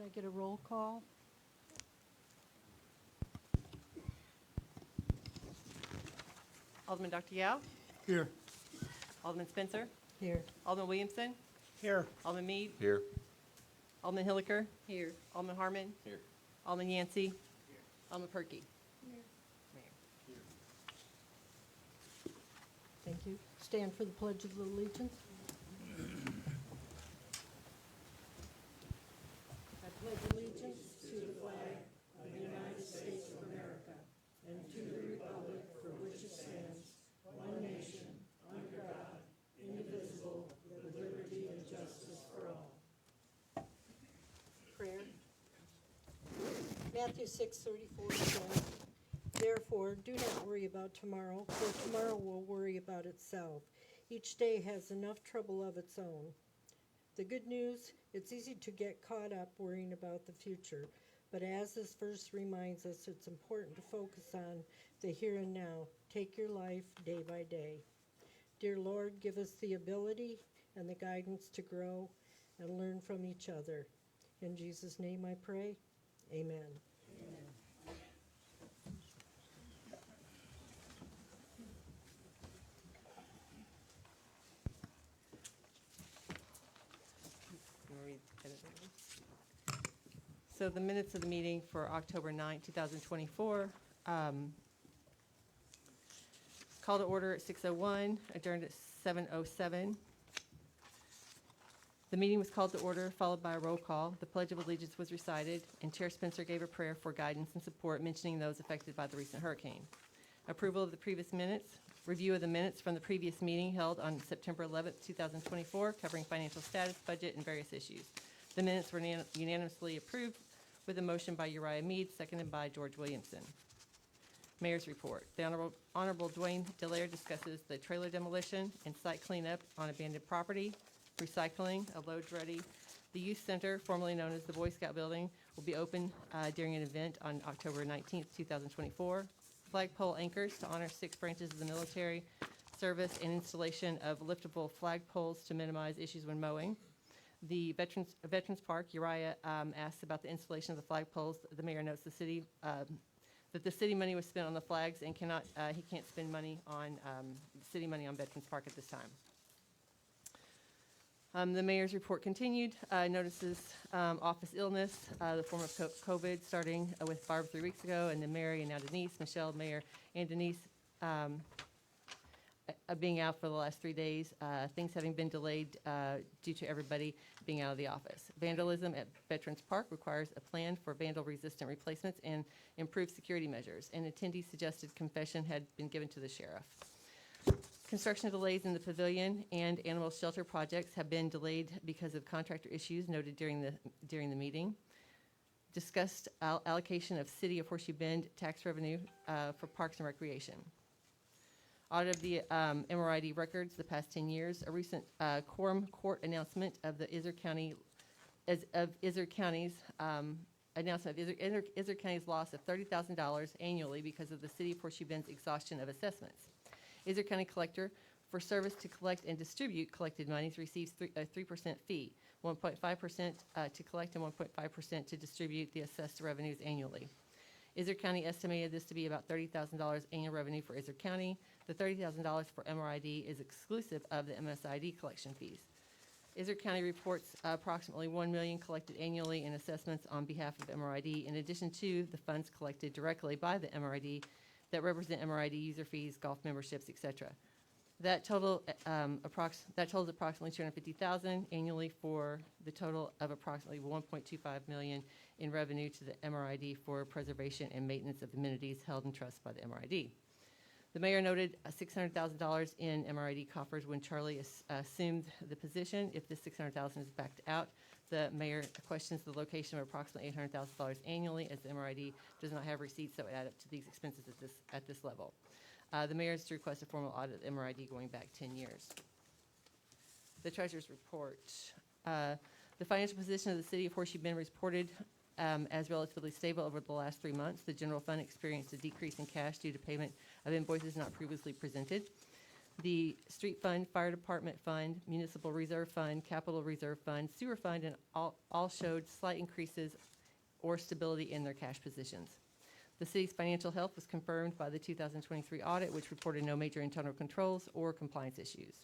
I get a roll call? Alderman Dr. Yao, Here. Alderman Spencer, Here. Alderman Williamson, Here. Alderman Mead, Here. Alderman Hilliker, Here. Alderman Harmon, Here. Alderman Yancey, Alderman Perky. Mayor. Thank you. Stand for the Pledge of Allegiance. I pledge allegiance to the flag of the United States of America and to the republic for which it stands, one nation, under God, indivisible, with liberty and justice for all. Prayer. Matthew 6:34 says, "Therefore, do not worry about tomorrow, for tomorrow will worry about itself. Each day has enough trouble of its own." The good news, it's easy to get caught up worrying about the future, but as this verse reminds us, it's important to focus on the here and now. Take your life day by day. Dear Lord, give us the ability and the guidance to grow and learn from each other. In Jesus' name I pray, amen. You wanna read the minutes? So the minutes of the meeting for October 9, 2024. Call to order at 6:01, adjourned at 7:07. The meeting was called to order, followed by a roll call. The Pledge of Allegiance was recited, and Chair Spencer gave a prayer for guidance and support, mentioning those affected by the recent hurricane. Approval of the previous minutes, review of the minutes from the previous meeting held on September 11th, 2024, covering financial status, budget, and various issues. The minutes were unanimously approved with a motion by Uriah Mead, seconded by George Williamson. Mayor's report. The Honorable Dwayne Delaire discusses the trailer demolition and site cleanup on abandoned property, recycling, a load-ready. The Youth Center, formerly known as the Boy Scout Building, will be open during an event on October 19th, 2024. Flagpole anchors to honor 6 branches of the military service and installation of liftable flagpoles to minimize issues when mowing. The Veterans Park, Uriah asked about the installation of the flagpoles. The mayor notes that the city money was spent on the flags and he can't spend money on city money on Veterans Park at this time. The mayor's report continued. Notices office illness, the form of COVID, starting with Barb 3 weeks ago, and then Mary, and now Denise, Michelle, Mayor, and Denise being out for the last 3 days. Things having been delayed due to everybody being out of the office. Vandalism at Veterans Park requires a plan for vandal-resistant replacements and improved security measures. An attendee suggested confession had been given to the sheriff. Construction delays in the pavilion and animal shelter projects have been delayed because of contractor issues noted during the meeting. Discussed allocation of City of Horseshoe Bend tax revenue for Parks and Recreation. Audit of the MRID records the past 10 years. A recent quorum court announcement of the Iser County's announcement of Iser County's loss of $30,000 annually because of the City of Horseshoe Bend's exhaustion of assessments. Iser County Collector, for service to collect and distribute collected monies, receives a 3% fee, 1.5% to collect and 1.5% to distribute the assessed revenues annually. Iser County estimated this to be about $30,000 annual revenue for Iser County. The $30,000 for MRID is exclusive of the MSID collection fees. Iser County reports approximately $1 million collected annually in assessments on behalf of MRID, in addition to the funds collected directly by the MRID that represent MRID user fees, golf memberships, etc. That totals approximately $250,000 annually for the total of approximately $1.25 million in revenue to the MRID for preservation and maintenance of amenities held in trust by the MRID. The mayor noted $600,000 in MRID coffers when Charlie assumed the position. If this $600,000 is backed out, the mayor questions the location of approximately $800,000 annually, as the MRID does not have receipts that would add up to these expenses at this level. The mayor is to request a formal audit of MRID going back 10 years. The treasurer's report. The financial position of the City of Horseshoe Bend reported as relatively stable over the last 3 months. The general fund experienced a decrease in cash due to payment of invoices not previously presented. The street fund, fire department fund, municipal reserve fund, capital reserve fund, sewer fund, and all showed slight increases or stability in their cash positions. The city's financial health was confirmed by the 2023 audit, which reported no major internal controls or compliance issues.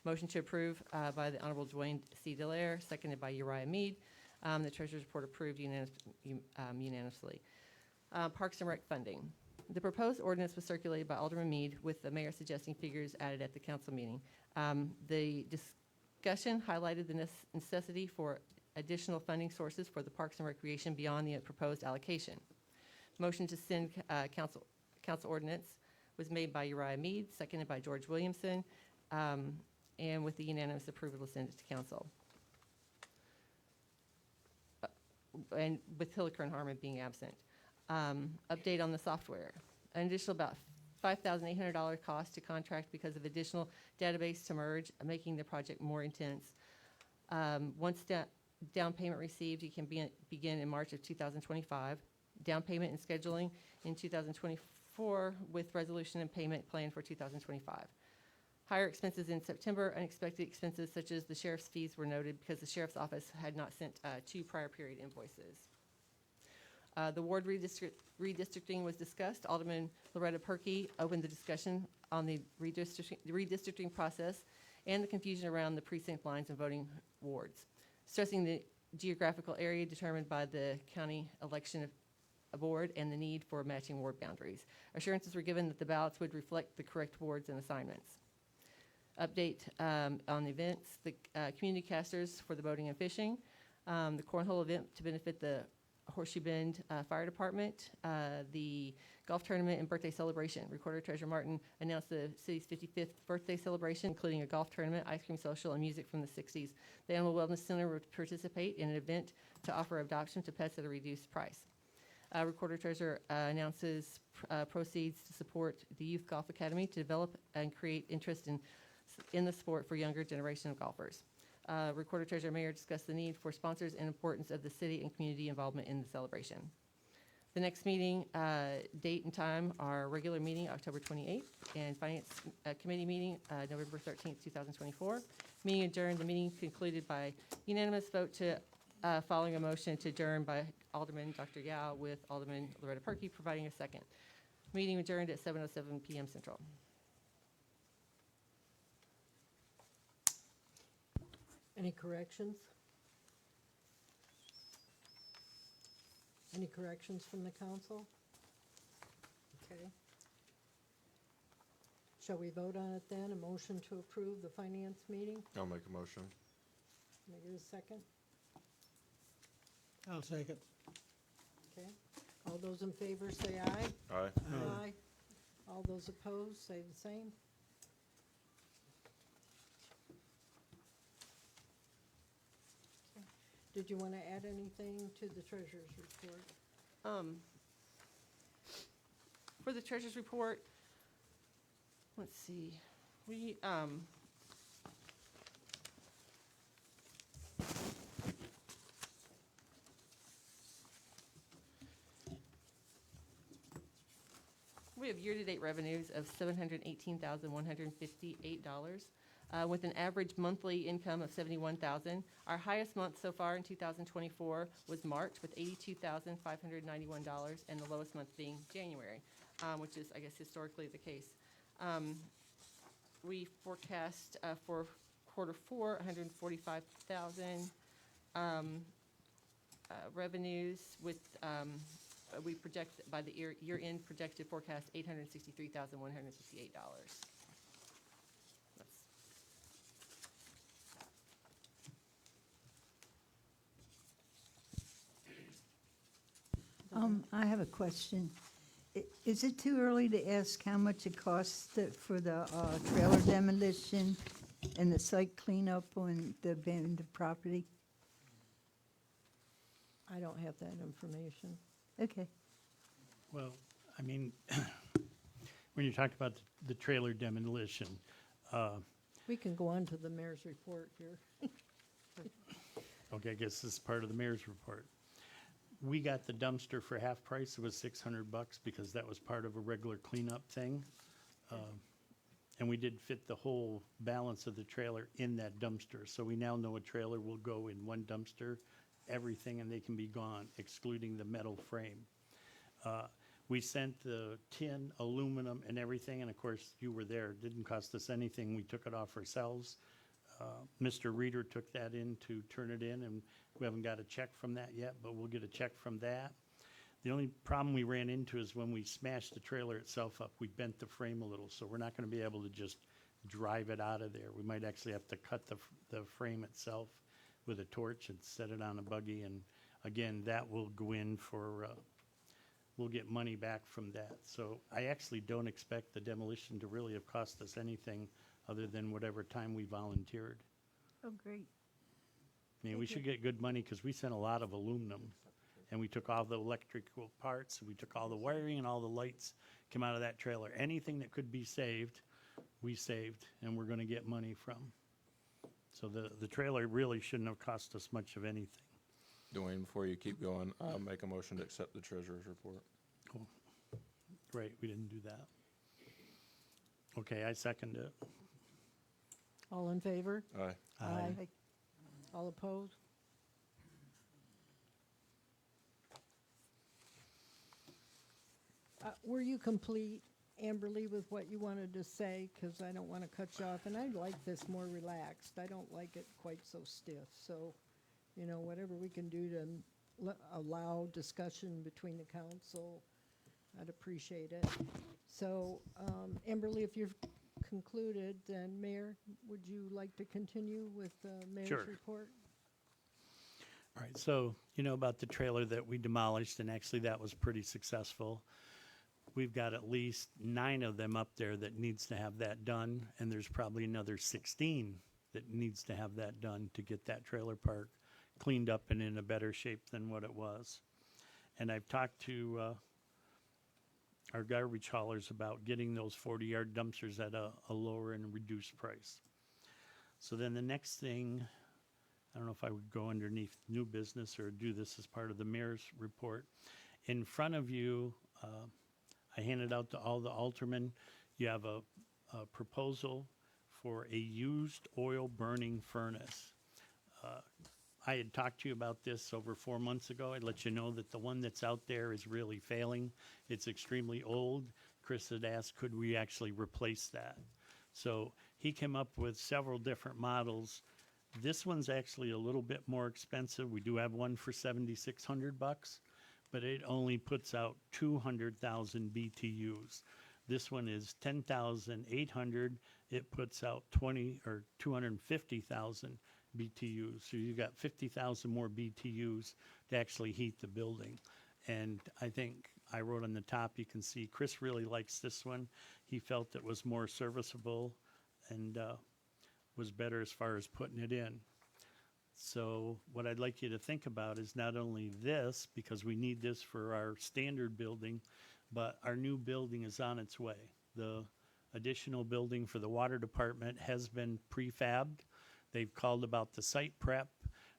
Motion to approve by the Honorable Dwayne C. Delaire, seconded by Uriah Mead. The treasurer's report approved unanimously. Parks and Rec funding. The proposed ordinance was circulated by Alderman Mead, with the mayor suggesting figures added at the council meeting. The discussion highlighted the necessity for additional funding sources for the Parks and Recreation beyond the proposed allocation. Motion to send council ordinance was made by Uriah Mead, seconded by George Williamson, and with the unanimous approval to send it to council. And with Hilliker and Harmon being absent. Update on the software. An additional about $5,800 cost to contract because of additional database to merge, making the project more intense. Once down payment received, you can begin in March of 2025. Down payment and scheduling in 2024 with resolution and payment planned for 2025. Higher expenses in September. Unexpected expenses such as the sheriff's fees were noted because the sheriff's office had not sent 2 prior period invoices. The ward redistricting was discussed. Alderman Loretta Perkey opened the discussion on the redistricting process and the confusion around the precinct lines and voting wards, stressing the geographical area determined by the county election board and the need for matching ward boundaries. Assurances were given that the ballots would reflect the correct wards and assignments. Update on events, the community casters for the boating and fishing, the cornhole event to benefit the Horseshoe Bend Fire Department, the golf tournament and birthday celebration. Recorder Treasurer Martin announced the city's 55th birthday celebration, including a golf tournament, ice cream social, and music from the 60s. The Animal Wellness Center will participate in an event to offer adoption to pets at a reduced price. Recorder Treasurer announces proceeds to support the Youth Golf Academy to develop and create interest in the sport for younger generation of golfers. Recorder Treasurer Mayor discussed the need for sponsors and importance of the city and community involvement in the celebration. The next meeting date and time are regular meeting October 28th and Finance Committee meeting November 13th, 2024. Meeting adjourned. The meeting concluded by unanimous vote to following a motion to adjourn by Alderman Dr. Yao with Alderman Loretta Perkey providing a second. Meeting adjourned at 7:07 p.m. Central. Any corrections? Any corrections from the council? Okay. Shall we vote on it then? A motion to approve the finance meeting? I'll make a motion. Can I get a second? I'll take it. Okay. All those in favor say aye. Aye. Aye. All those opposed say the same. Okay. Did you want to add anything to the treasurer's report? For the treasurer's report, let's see, we have year-to-date revenues of $718,158, with an average monthly income of $71,000. Our highest month so far in 2024 was March with $82,591, and the lowest month being January, which is, I guess, historically the case. We forecast for quarter 4, $145,000 revenues with. We project by the year-end projected forecast $863,168. I have a question. Is it too early to ask how much it costs for the trailer demolition and the site cleanup on the abandoned property? I don't have that information. Okay. Well, I mean, when you talk about the trailer demolition, We can go on to the mayor's report here. okay, I guess this is part of the mayor's report. We got the dumpster for half price. It was $600 because that was part of a regular cleanup thing. And we did fit the whole balance of the trailer in that dumpster. So we now know a trailer will go in one dumpster, everything, and they can be gone, excluding the metal frame. We sent the tin, aluminum, and everything, and of course, you were there. It didn't cost us anything. We took it off ourselves. Mr. Reeder took that in to turn it in, and we haven't got a check from that yet, but we'll get a check from that. The only problem we ran into is when we smashed the trailer itself up, we bent the frame a little, so we're not going to be able to just drive it out of there. We might actually have to cut the frame itself with a torch and set it on a buggy, and again, that will go in for, we'll get money back from that. So I actually don't expect the demolition to really have cost us anything other than whatever time we volunteered. Oh, great. I mean, we should get good money because we sent a lot of aluminum. And we took all the electrical parts, and we took all the wiring and all the lights came out of that trailer. Anything that could be saved, we saved, and we're gonna get money from. So the trailer really shouldn't have cost us much of anything. Dwayne, before you keep going, I'll make a motion to accept the treasurer's report. Cool. Great, we didn't do that. Okay, I second it. All in favor? Aye. Aye. All opposed? Were you complete, Amberly, with what you wanted to say? Because I don't want to cut you off, and I like this more relaxed. I don't like it quite so stiff. So, you know, whatever we can do to allow discussion between the council, I'd appreciate it. So, Amberly, if you've concluded, then Mayor, would you like to continue with the mayor's Sure. report? All right, so you know about the trailer that we demolished, and actually that was pretty successful. We've got at least 9 of them up there that needs to have that done, and there's probably another 16 that needs to have that done to get that trailer park cleaned up and in a better shape than what it was. And I've talked to our garbage haulers about getting those 40-yard dumpsters at a lower and reduced price. So then the next thing, I don't know if I would go underneath new business or do this as part of the mayor's report. In front of you, I handed out to all the aldermen, you have a proposal for a used oil burning furnace. I had talked to you about this over 4 months ago. I'd let you know that the one that's out there is really failing. It's extremely old. Chris had asked, could we actually replace that? So he came up with several different models. This one's actually a little bit more expensive. We do have one for $7,600, but it only puts out 200,000 BTUs. This one is 10,800. It puts out 250,000 BTUs. So you got 50,000 more BTUs to actually heat the building. And I think I wrote on the top, you can see Chris really likes this one. He felt it was more serviceable and was better as far as putting it in. So what I'd like you to think about is not only this, because we need this for our standard building, but our new building is on its way. The additional building for the water department has been prefabbed. They've called about the site prep.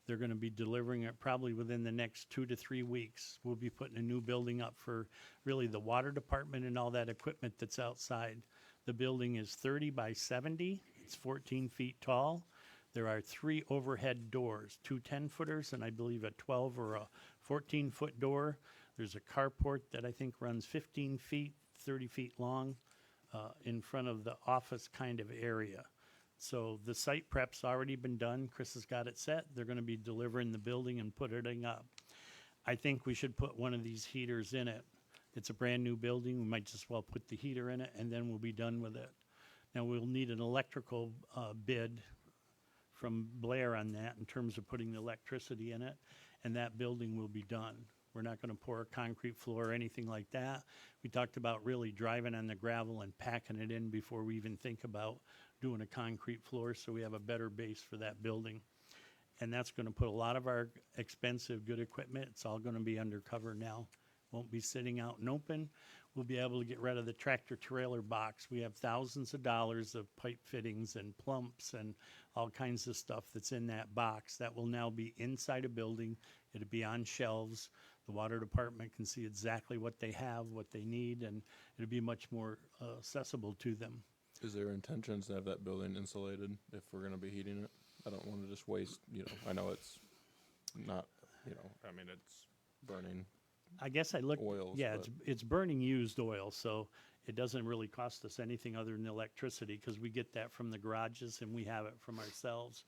They're going to be delivering it probably within the next 2 to 3 weeks. We'll be putting a new building up for really the water department and all that equipment that's outside. The building is 30 by 70. It's 14 feet tall. There are 3 overhead doors, 2 10-footers and I believe a 12 or a 14-foot door. There's a carport that I think runs 15 feet, 30 feet long in front of the office kind of area. So the site prep's already been done. Chris has got it set. They're going to be delivering the building and putting it up. I think we should put one of these heaters in it. It's a brand new building. We might just well put the heater in it and then we'll be done with it. Now we'll need an electrical bid from Blair on that in terms of putting the electricity in it, and that building will be done. We're not going to pour a concrete floor or anything like that. We talked about really driving on the gravel and packing it in before we even think about doing a concrete floor, so we have a better base for that building. And that's going to put a lot of our expensive good equipment, it's all going to be undercover now. Won't be sitting out and open. We'll be able to get rid of the tractor trailer box. We have thousands of dollars of pipe fittings and plumps and all kinds of stuff that's in that box. That will now be inside a building. It'll be on shelves. The water department can see exactly what they have, what they need, and it'll be much more accessible to them. Is there intentions to have that building insulated if we're gonna be heating it? I don't wanna just waste, I know it's not, I mean, it's burning. I guess I looked, Oils, yeah, but- it's burning used oil, so it doesn't really cost us anything other than electricity, because we get that from the garages and we have it from ourselves.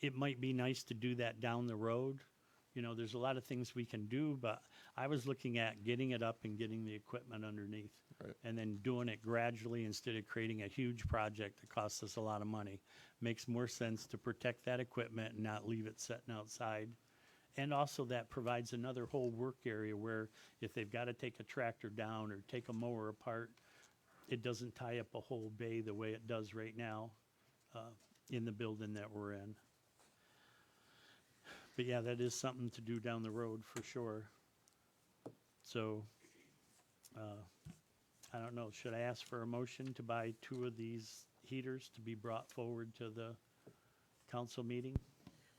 It might be nice to do that down the road. There's a lot of things we can do, but I was looking at getting it up and getting the equipment underneath. Right. And then doing it gradually instead of creating a huge project that costs us a lot of money. Makes more sense to protect that equipment and not leave it sitting outside. And also that provides another whole work area where if they've got to take a tractor down or take a mower apart, it doesn't tie up a whole bay the way it does right now in the building that we're in. But yeah, that is something to do down the road for sure. So, I don't know, should I ask for a motion to buy 2 of these heaters to be brought forward to the council meeting?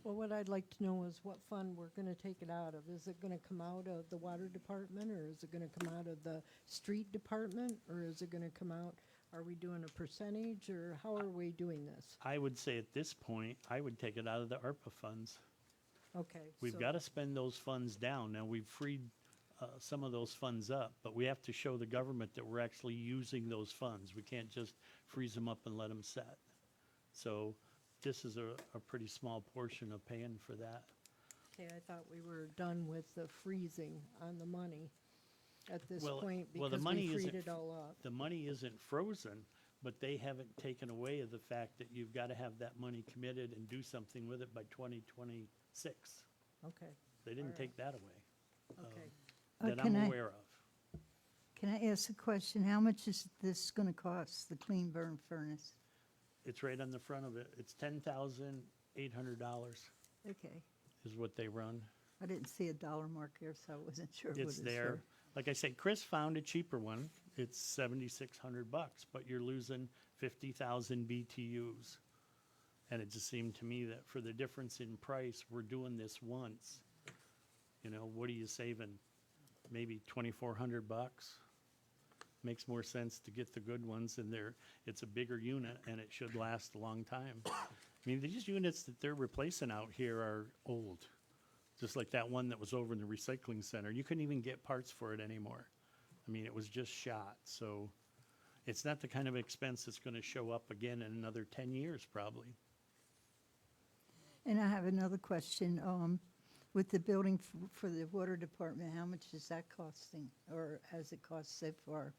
Well, what I'd like to know is what fund we're gonna take it out of. Is it gonna come out of the water department, or is it gonna come out of the street department, or is it gonna come out, are we doing a percentage, or how are we doing this? I would say at this point, I would take it out of the ARPA funds. Okay. We've so- got to spend those funds down. Now, we've freed some of those funds up, but we have to show the government that we're actually using those funds. We can't just freeze them up and let them set. So this is a pretty small portion of paying for that. Okay, I thought we were done with the freezing on the money at this Well, point well, the because money we freed isn't it all up. The money isn't frozen, but they haven't taken away of the fact that you've got to have that money committed and do something with it by 2026. Okay, They didn't Alright. take that away. okay. That Can I'm I- aware of. Can I ask a question? How much is this going to cost, the clean burn furnace? It's right on the front of it. It's $10,800 Okay. is what they run. I didn't see a dollar mark here, so I wasn't sure what It's it's there. for. Like I said, Chris found a cheaper one. It's $7,600, but you're losing 50,000 BTUs. And it just seemed to me that for the difference in price, we're doing this once. What are you saving? Maybe 2,400 bucks? Makes more sense to get the good ones, and it's a bigger unit and it should last a long time. I mean, these units that they're replacing out here are old. Just like that one that was over in the recycling center. You couldn't even get parts for it anymore. I mean, it was just shot. So it's not the kind of expense that's going to show up again in another 10 years probably. And I have another question. With the building for the water department, how much is that costing? Or has it cost so far?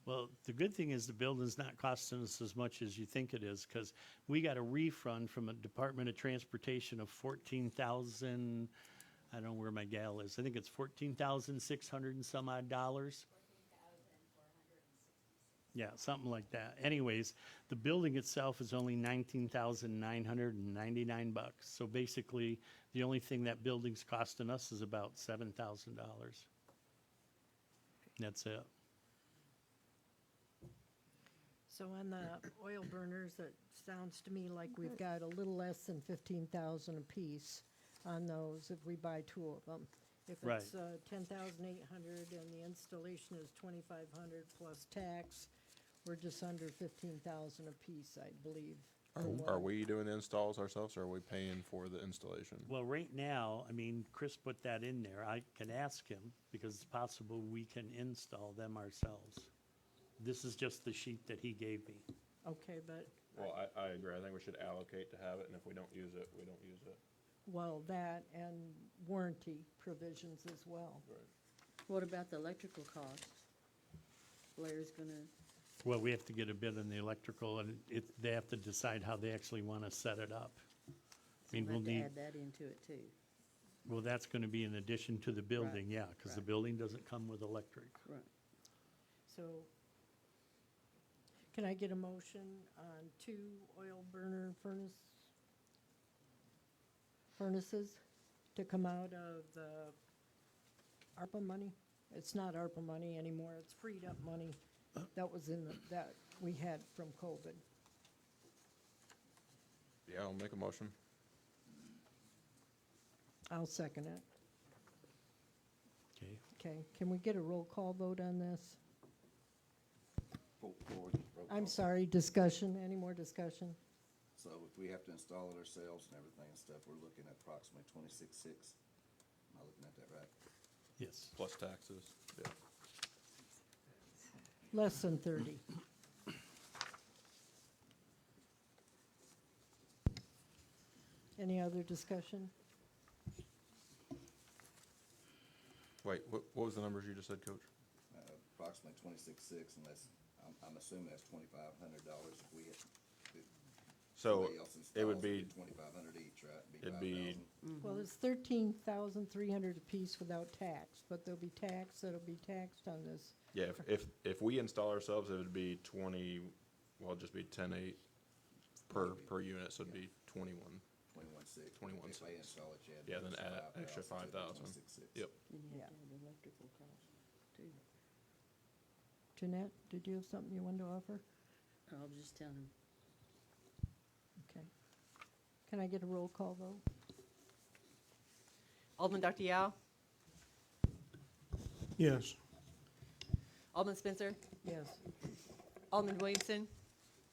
Well, the good thing is the building's not costing us as much as you think it is, because we got a refund from a Department of Transportation of 14,000, I don't know where my gal is, I think it's 14,600 and some odd dollars. Yeah, something like that. Anyways, the building itself is only 19,999 bucks. So basically, the only thing that building's costing us is about $7,000. That's it. So on the oil burners, it sounds to me like we've got a little less than 15,000 apiece on those if we buy 2 of them. If Right. it's 10,800 and the installation is 2,500 plus tax, we're just under 15,000 apiece, I believe. for Are one. we doing the installs ourselves, or are we paying for the installation? Well, right now, I mean, Chris put that in there. I can ask him because it's possible we can install them ourselves. This is just the sheet that he gave me. Okay, but, Well, I agree. I think we should allocate to have it, and if we don't use it, we don't use it. well, that and warranty provisions as well. What about the electrical cost? Blair's gonna, Well, we have to get a bid on the electrical, and they have to decide how they actually want to set it up. I mean, we'll we'll have to need, add that into it too. well, that's going to be in addition to the building, yeah, because the right. building doesn't come with electric. Right. So, can I get a motion on 2 oil burner furnaces to come out of the ARPA money? It's not ARPA money anymore, it's freed up money that was that we had from COVID. Yeah, I'll make a motion. I'll second it. Okay, Okay, can we get a roll call vote on this? I'm sorry, discussion, any more discussion? So if we have to install it ourselves and everything and stuff, we're looking at approximately 26.6. Am I looking at that right? Yes. Plus taxes, yeah. Less than 30. Any other discussion? Wait, what was the numbers you just said, Coach? Approximately 26.6, unless, I'm assuming that's $2,500 if we, if So somebody else it would installs, be, 2,500 each, right? it'd be, 5,000. Well, it's 13,300 apiece without tax, but there'll be tax that'll be taxed on this. yeah, if we install ourselves, it would be 20, well, it'd just be 10.8 per unit, so it'd be 21. 21.6. 21.6. If I install it, you had to Yeah, do then extra add extra 5,000. 26.6. Yep. And you Yeah. have to have the electrical cost too. Jeanette, did you have something you wanted to offer? I'll just tell him. Okay. Can I get a roll call vote? Alderman Dr. Yao? Yes. Alderman Spencer? Yes. Alderman Williamson?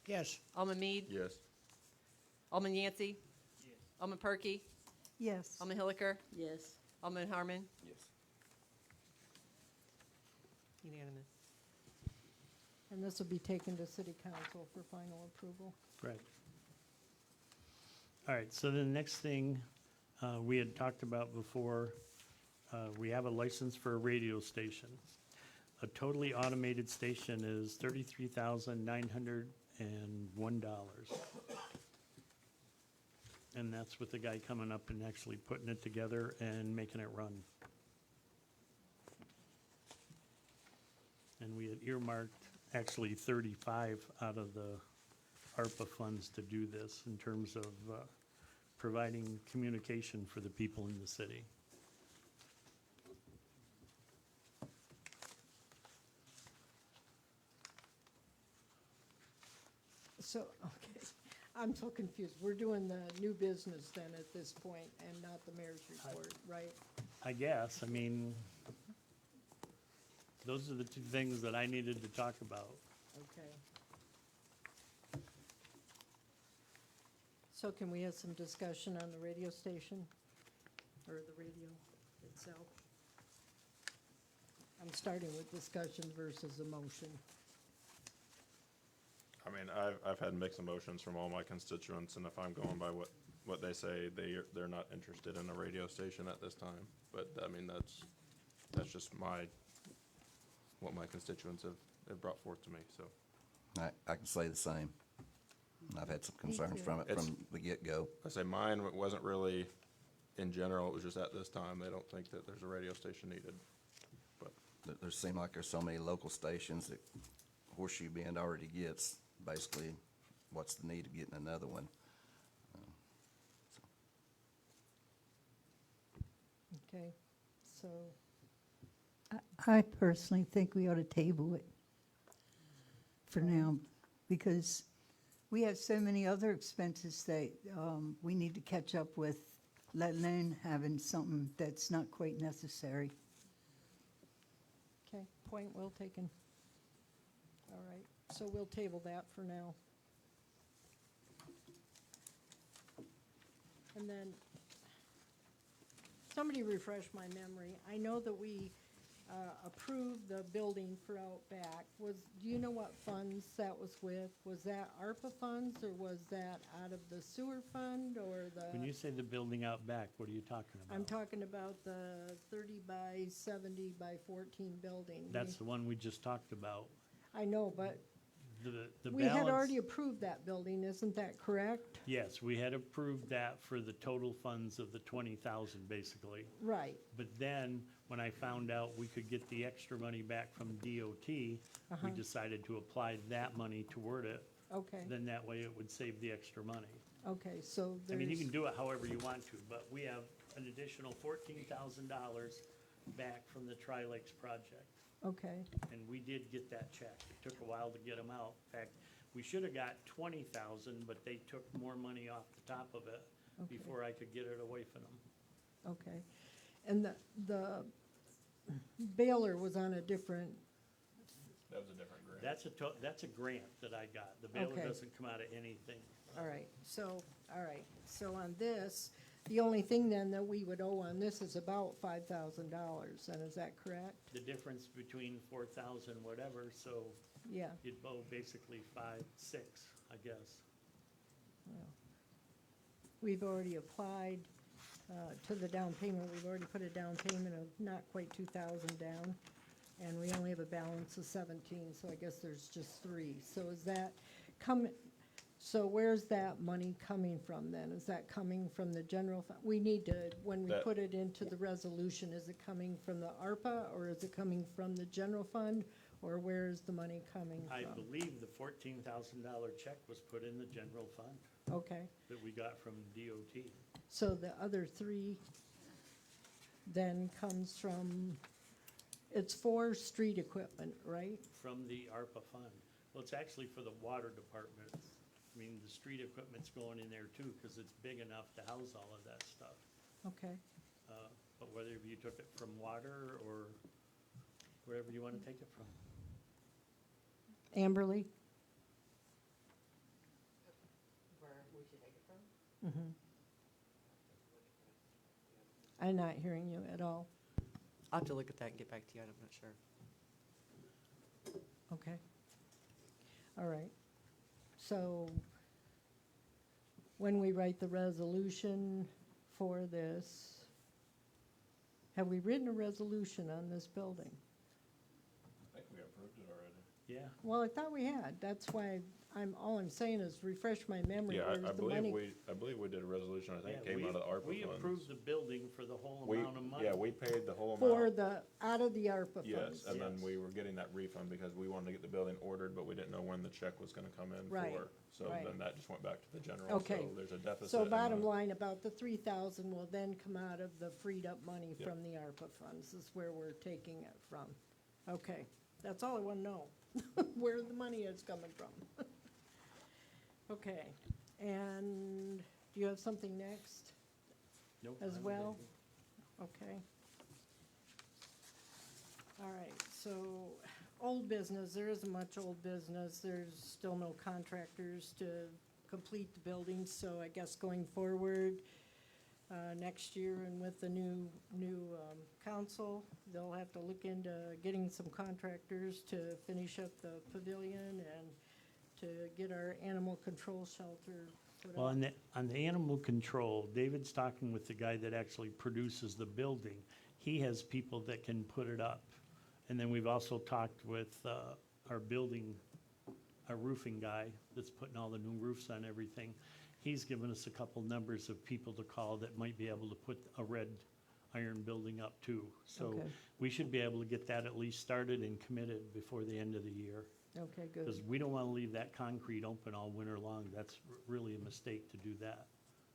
Yes. Alderman Mead? Yes. Alderman Yancey? Alderman Perky? Yes. Alderman Hilliker? Yes, Alderman Harmon? Yes. Unanimous. And this will be taken to city council for final approval. Right. All right, so the next thing we had talked about before, we have a license for a radio station. A totally automated station is $33,901. And that's with the guy coming up and actually putting it together and making it run. And we had earmarked actually 35 out of the ARPA funds to do this in terms of providing communication for the people in the city. So, okay, I'm so confused. We're doing the new business then at this point and not the mayor's report, right? I guess, I mean, those are the two things that I needed to talk about. Okay. So can we have some discussion on the radio station or the radio itself? I'm starting with discussion versus a motion. I mean, I've had mixed emotions from all my constituents, and if I'm going by what they say, they're not interested in a radio station at this time. But, I mean, that's just what my constituents have brought forth to me, so. I can say the same. I've had some concerns too. from it It's- from the get-go. I say mine wasn't really in general, it was just at this time, they don't think that there's a radio station needed. But, There seem like there's so many local stations that Horseshoe Bend already gets. Basically, what's the need of getting another one? Okay, so, I personally think we ought to table it for now, because we have so many other expenses that we need to catch up with, let alone having something that's not quite necessary. okay, point well taken. All right, so we'll table that for now. And then, somebody refresh my memory. I know that we approved the building for Outback. Do you know what funds that was with? Was that ARPA funds, or was that out of the sewer fund, or When you the? say the building out back, what are you talking about? I'm talking about the 30 by 70 by 14 building. That's the one we just talked about. I know, but The we had balance- already approved that building, isn't that correct? Yes, we had approved that for the total funds of the 20,000, basically. Right, But then, when I found out we could get the extra money back from DOT, we decided to apply that money toward it. okay, Then that way it would save the extra money. okay, so I mean, you there's, can do it however you want to, but we have an additional $14,000 back from the Tri-Lakes project. okay, And we did get that check. It took a while to get them out. In fact, we should have got 20,000, but they took more money off the top of it Okay. before I could get it away from them. okay. And the baler was on a different, that was a different That's a grant that I got. The bailiff Okay. doesn't come out of anything. All right, so on this, the only thing then that we would owe on this is about $5,000, and is that correct? The difference between 4,000 whatever, so Yeah, you'd owe basically 5, 6, I guess. we've already applied to the down payment, we've already put a down payment of not quite 2,000 down, and we only have a balance of 17, so I guess there's just 3. So is that so where's that money coming from then? Is that coming from the general fund? We need to, when we That- put it into the resolution, is it coming from the ARPA, or is it coming from the general fund, or where is the money coming I from? believe the $14,000 check was put in the general fund Okay, that we got from DOT. so the other 3 then comes from, it's for street equipment, right? From the ARPA fund. Well, it's actually for the water department. I mean, the street equipment's going in there too, because it's big enough to house all of that stuff. Okay, But whether you took it from water or wherever you want to take it from. Amberly? Where we should take it from? Mm-hmm. I'm not hearing you at all. I'll have to look at that and get back to you, I'm not sure. Okay. All right. So when we write the resolution for this, have we written a resolution on this building? I think we approved it already. Yeah. Well, I thought we had. That's why all I'm saying is refresh my memory. Yeah, Where's I the money? believe we did a resolution, I think it Yeah, came out of the ARPA funds. We approved the building for the whole We- amount of money. Yeah, we paid the whole For amount. out of the ARPA funds? Yes, and then Yes. we were getting that refund because we wanted to get the building ordered, but we didn't know when the check was gonna come in Right, for. So right. then that just went back to the general, Okay. so there's a deficit. So in bottom the- line, about the 3,000 will then come out of the freed up money Yep. from the ARPA funds, is where we're taking it from. Okay, that's all I want to know, where the money is coming from. Okay, and do you have something next Nope, as I'm well? good. Okay. All right, so, old business, there isn't much old business, there's still no contractors to complete the buildings, so I guess going forward, next year and with the new council, they'll have to look into getting some contractors to finish up the pavilion and to get our animal control shelter put Well, up. on the animal control, David's talking with the guy that actually produces the building. He has people that can put it up. And then we've also talked with our roofing guy that's putting all the new roofs on everything. He's given us a couple numbers of people to call that might be able to put a red iron building up too. So Okay. we should be able to get that at least started and committed before the end of the year. Okay, good. Because we don't want to leave that concrete open all winter long. That's really a mistake to do that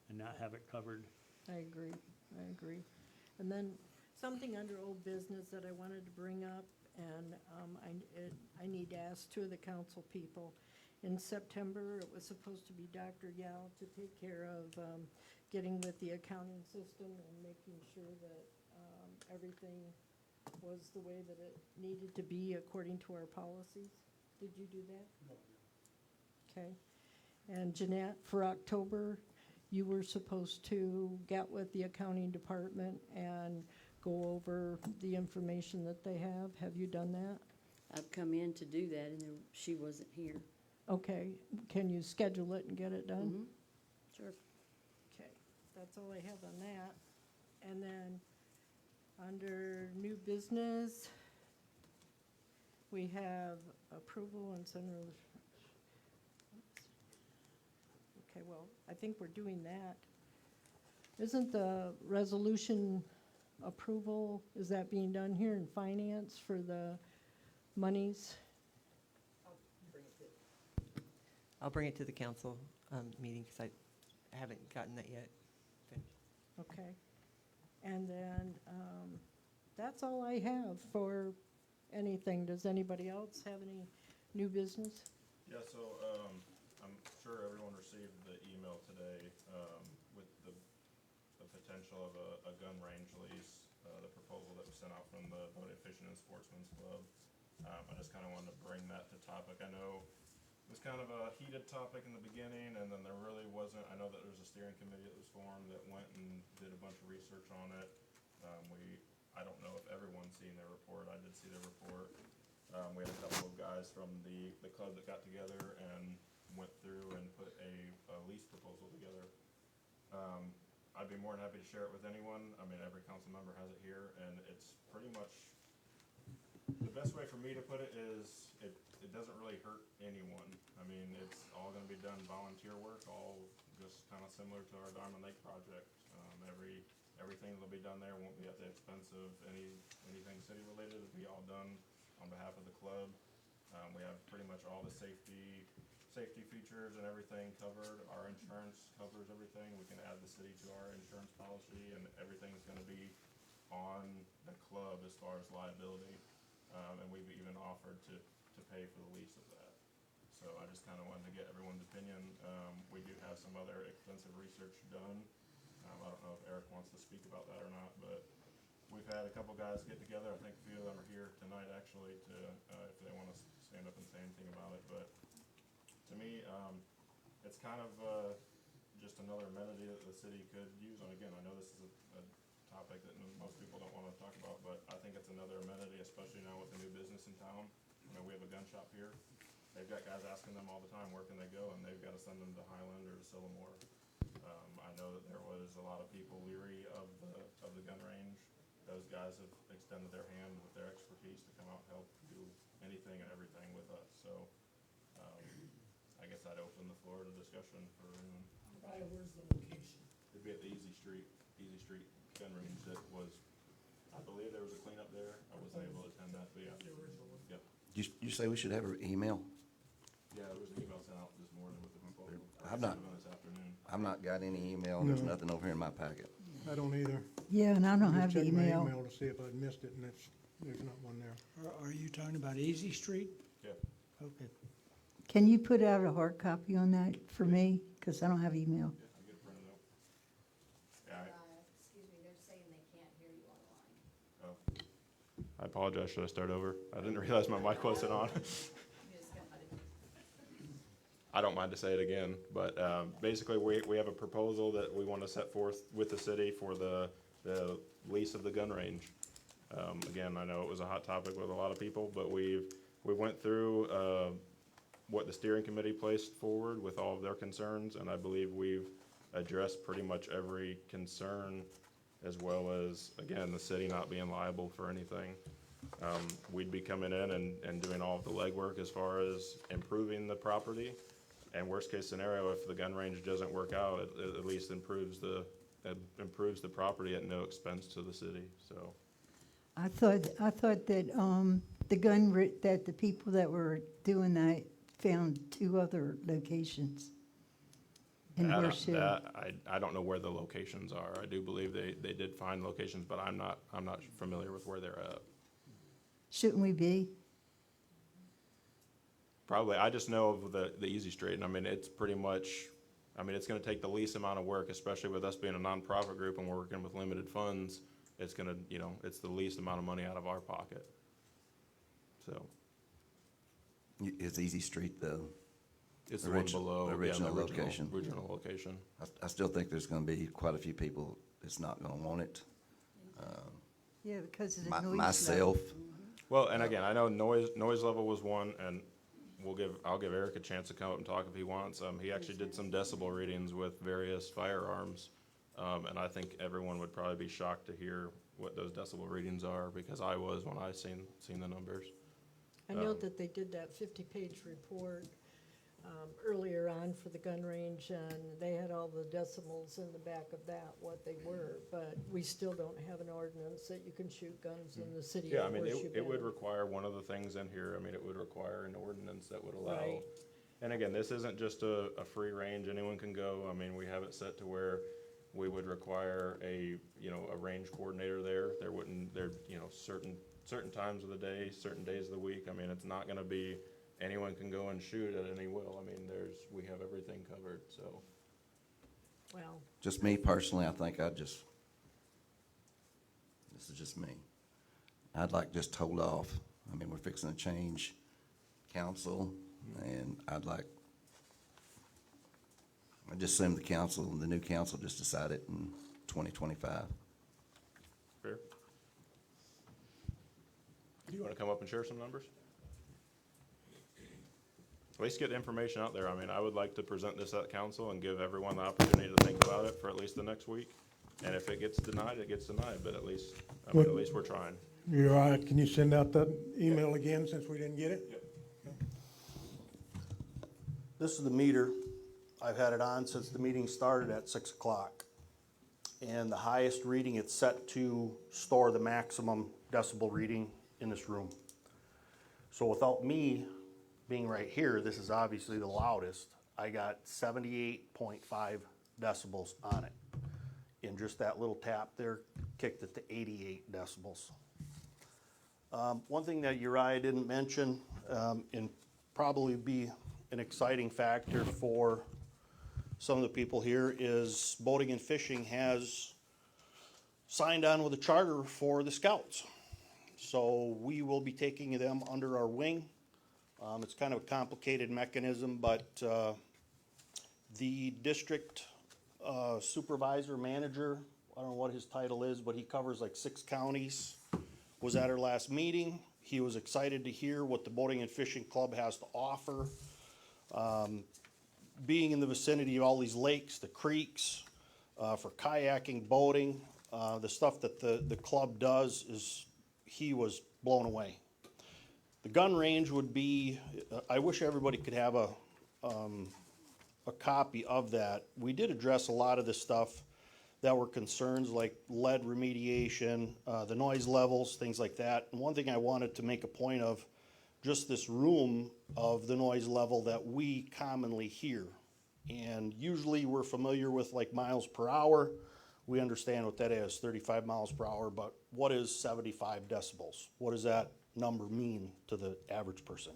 and not have it covered. I agree. And then something under old business that I wanted to bring up, and I need to ask two of the council people. In September, it was supposed to be Dr. Yao to take care of getting with the accounting system and making sure that everything was the way that it needed to be according to our policies. Did you do that? No. Okay. And Jeanette, for October, you were supposed to get with the accounting department and go over the information that they have. Have you done that? I've come in to do that, and she wasn't here. Okay, can you schedule it and get it done? Mhm. Sure. Okay, that's all I have on that. And then, under new business, we have approval and center. Okay, well, I think we're doing that. Isn't the resolution approval, is that being done here in finance for the monies? I'll bring it to the council meeting because I haven't gotten that yet. Okay. And then, that's all I have for anything. Does anybody else have any new business? Yeah, so, I'm sure everyone received the email today, with the potential of a gun range lease, the proposal that was sent out from the Boating, Fishing and Sportsman's Club. I just kinda wanted to bring that to topic. I know it was kind of a heated topic in the beginning, and then there really wasn't, I know that there's a steering committee that was formed that went and did a bunch of research on it. I don't know if everyone's seen their report, I did see their report. We had a couple of guys from the club that got together and went through and put a lease proposal together. I'd be more than happy to share it with anyone. I mean, every council member has it here, and it's pretty much, the best way for me to put it is, it doesn't really hurt anyone. I mean, it's all gonna be done volunteer work, all just kinda similar to our Diamond Lake project. Everything that'll be done there won't be at the expense of anything city related. It'll be all done on behalf of the club. We have pretty much all the safety features and everything covered. Our insurance covers everything. We can add the city to our insurance policy, and everything's gonna be on the club as far as liability. And we've even offered to pay for the lease of that. So I just kinda wanted to get everyone's opinion. We do have some other extensive research done. I don't know if Eric wants to speak about that or not, but we've had a couple guys get together. I think a few of them are here tonight actually to, if they wanna stand up and say anything about it. But to me, it's kind of, just another amenity that the city could use. And again, I know this is a topic that most people don't wanna talk about, but I think it's another amenity, especially now with the new business in town. You know, we have a gun shop here. They've got guys asking them all the time, where can they go? And they've gotta send them to Highland or to Sillamore. I know that there was a lot of people leery of the gun range. Those guys have extended their hand with their expertise to come out and help do anything and everything with us. So, I guess I'd open the floor to discussion for anyone. Where's the location? It'd be at the Easy Street gun range that was, I believe there was a cleanup there. I wasn't able to attend that, but yeah. The original one. Yep. You say we should have her email? Yeah, there was an email sent out this morning with the proposal. I've not- This afternoon. I've not got any email, there's No. nothing over here in my packet. I don't either. Yeah, and I don't Just have checked my email. email to see if I'd missed it, and there's not one there. Are you talking about Easy Street? Yeah. Okay. Can you put out a hard copy on that for me? Because I don't have email. Yeah, I get it printed out. Yeah, Excuse me, they're saying they can't hear you online. I apologize, should I start over? I didn't realize my mic wasn't on. I don't mind to say it again, but basically, we have a proposal that we want to set forth with the city for the lease of the gun range. Again, I know it was a hot topic with a lot of people, but we went through what the steering committee placed forward with all of their concerns, and I believe we've addressed pretty much every concern, as well as, again, the city not being liable for anything. We'd be coming in and doing all of the legwork as far as improving the property. And worst case scenario, if the gun range doesn't work out, it at least improves the property at no expense to the city, so. I thought that that the people that were doing that found 2 other locations in Horseshoe. I don't know where the locations are. I do believe they did find locations, but I'm not familiar with where they're at. Shouldn't we be? Probably, I just know of the Easy Street, and I mean, it's pretty much, it's gonna take the least amount of work, especially with us being a nonprofit group and we're working with limited funds. It's gonna, it's the least amount of money out of our pocket. So, Is Easy Street the it's the one below, yeah, the original location? Original location. I still think there's gonna be quite a few people that's not gonna want it. Yeah, because of the noise level. Myself, Well, and again, I know noise level was one, and I'll give Eric a chance to come up and talk if he wants. He actually did some decibel readings with various firearms. And I think everyone would probably be shocked to hear what those decibel readings are, because I was when I seen the numbers. I know that they did that 50-page report earlier on for the gun range, and they had all the decimals in the back of that, what they were, but we still don't have an ordinance that you can shoot guns in the city Yeah, of Horseshoe it would Bend. require one of the things in here, it would require an ordinance that would allow. Right. And again, this isn't just a free range, anyone can go. We have it set to where we would require a range coordinator there. Certain times of the day, certain days of the week. It's not gonna be anyone can go and shoot at any will. We have everything covered, so. Well, just me personally, I think this is just me. I'd like just hold off. I mean, we're fixing to change council, and I just assume the new council just decided in 2025. Fair. Do you want to come up and share some numbers? At least get information out there. I mean, I would like to present this at council and give everyone the opportunity to think about it for at least the next week. And if it gets denied, it gets denied, but at least we're trying. You're all right, can you send out that email again since we didn't get it? This is the meter. I've had it on since the meeting started at 6 o'clock. And the highest reading it's set to store the maximum decibel reading in this room. So without me being right here, this is obviously the loudest. I got 78.5 decibels on it. And just that little tap there kicked it to 88 decibels. One thing that Uriah didn't mention, and probably be an exciting factor for some of the people here, is Boating and Fishing has signed on with a charter for the Scouts. So we will be taking them under our wing. It's kind of a complicated mechanism, but the district supervisor, manager, I don't know what his title is, but he covers like 6 counties, was at our last meeting. He was excited to hear what the Boating and Fishing Club has to offer. Being in the vicinity of all these lakes, the creeks, for kayaking, boating, the stuff that the club does, he was blown away. The gun range would be, I wish everybody could have a copy of that. We did address a lot of the stuff that were concerns like lead remediation, the noise levels, things like that. And one thing I wanted to make a point of, just this room of the noise level that we commonly hear. And usually we're familiar with like miles per hour. We understand what that is, 35 miles per hour, but what is 75 decibels? What does that number mean to the average person?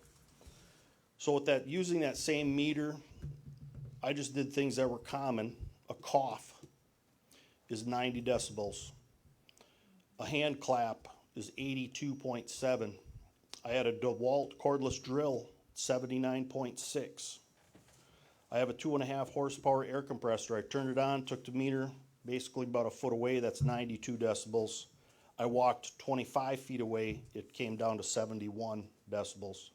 So with that, using that same meter, I just did things that were common. A cough is 90 decibels. A hand clap is 82.7. I had a DeWalt cordless drill, 79.6. I have a 2.5 horsepower air compressor. I turned it on, took the meter, basically about a foot away, that's 92 decibels. I walked 25 feet away, it came down to 71 decibels.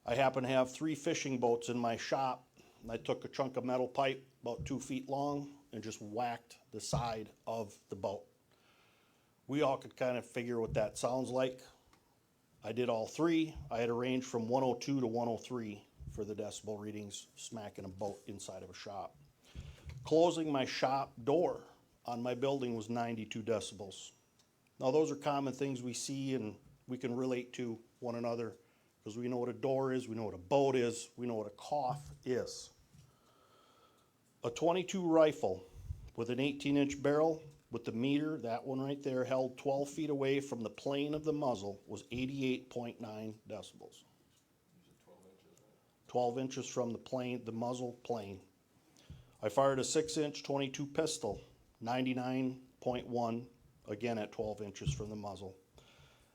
I happen to have 3 fishing boats in my shop. I took a chunk of metal pipe about 2 feet long and just whacked the side of the boat. We all could kind of figure what that sounds like. I did all 3. I had a range from 102 to 103 for the decibel readings, smacking a boat inside of a shop. Closing my shop door on my building was 92 decibels. Now those are common things we see and we can relate to one another because we know what a door is, we know what a boat is, we know what a cough is. A .22 rifle with an 18-inch barrel with the meter, that one right there, held 12 feet away from the plane of the muzzle, was 88.9 decibels. 12 inches from the plane, the muzzle plane. I fired a 6-inch .22 pistol, 99.1, again at 12 inches from the muzzle.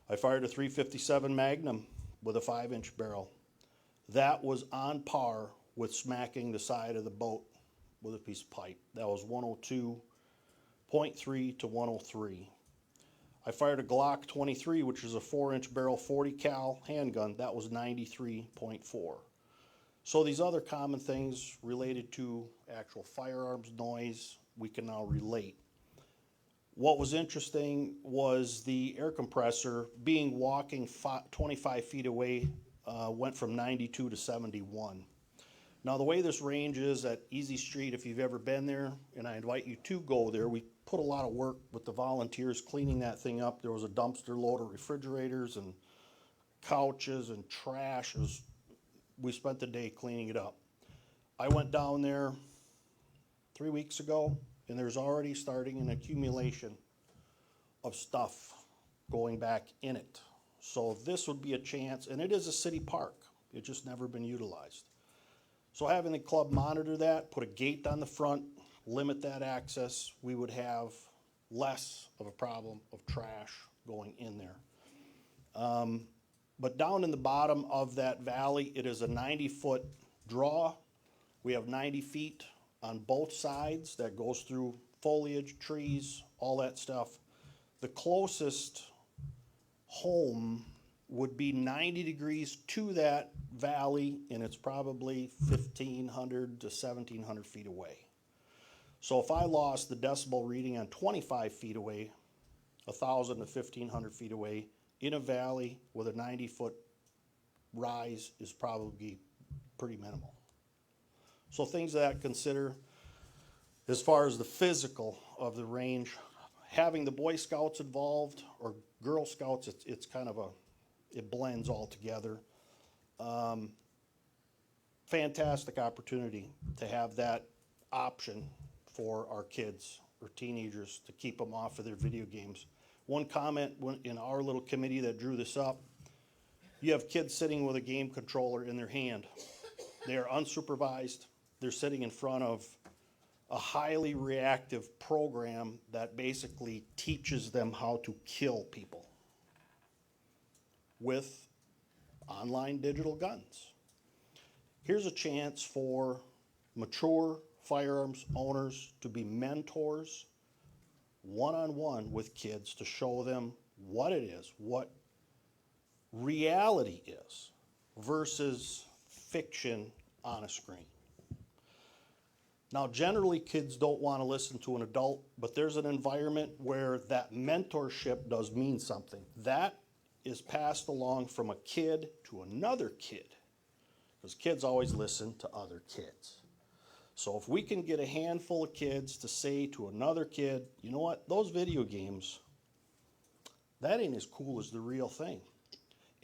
I fired a .357 Magnum with a 5-inch barrel. That was on par with smacking the side of the boat with a piece of pipe. That was 102.3 to 103. I fired a Glock 23, which is a 4-inch barrel 40 cal handgun. That was 93.4. So these other common things related to actual firearms noise, we can now relate. What was interesting was the air compressor, being walking 25 feet away, went from 92 to 71. Now the way this range is at Easy Street, if you've ever been there, and I invite you to go there, we put a lot of work with the volunteers cleaning that thing up. There was a dumpster load of refrigerators and couches and trash. We spent the day cleaning it up. I went down there 3 weeks ago, and there's already starting an accumulation of stuff going back in it. So this would be a chance, and it is a city park. It's just never been utilized. So having the club monitor that, put a gate on the front, limit that access, we would have less of a problem of trash going in there. But down in the bottom of that valley, it is a 90-foot draw. We have 90 feet on both sides that goes through foliage, trees, all that stuff. The closest home would be 90 degrees to that valley, and it's probably 1,500 to 1,700 feet away. So if I lost the decibel reading on 25 feet away, 1,000 to 1,500 feet away, in a valley with a 90-foot rise is probably pretty minimal. So things that consider, as far as the physical of the range, having the Boy Scouts involved or Girl Scouts, it's kind of it blends all together. Fantastic opportunity to have that option for our kids or teenagers to keep them off of their video games. One comment in our little committee that drew this up, you have kids sitting with a game controller in their hand. They are unsupervised. They're sitting in front of a highly reactive program that basically teaches them how to kill people with online digital guns. Here's a chance for mature firearms owners to be mentors one-on-one with kids to show them what it is, what reality is versus fiction on a screen. Now, generally, kids don't want to listen to an adult, but there's an environment where that mentorship does mean something. That is passed along from a kid to another kid, because kids always listen to other kids. So if we can get a handful of kids to say to another kid, you know what, those video games, that ain't as cool as the real thing.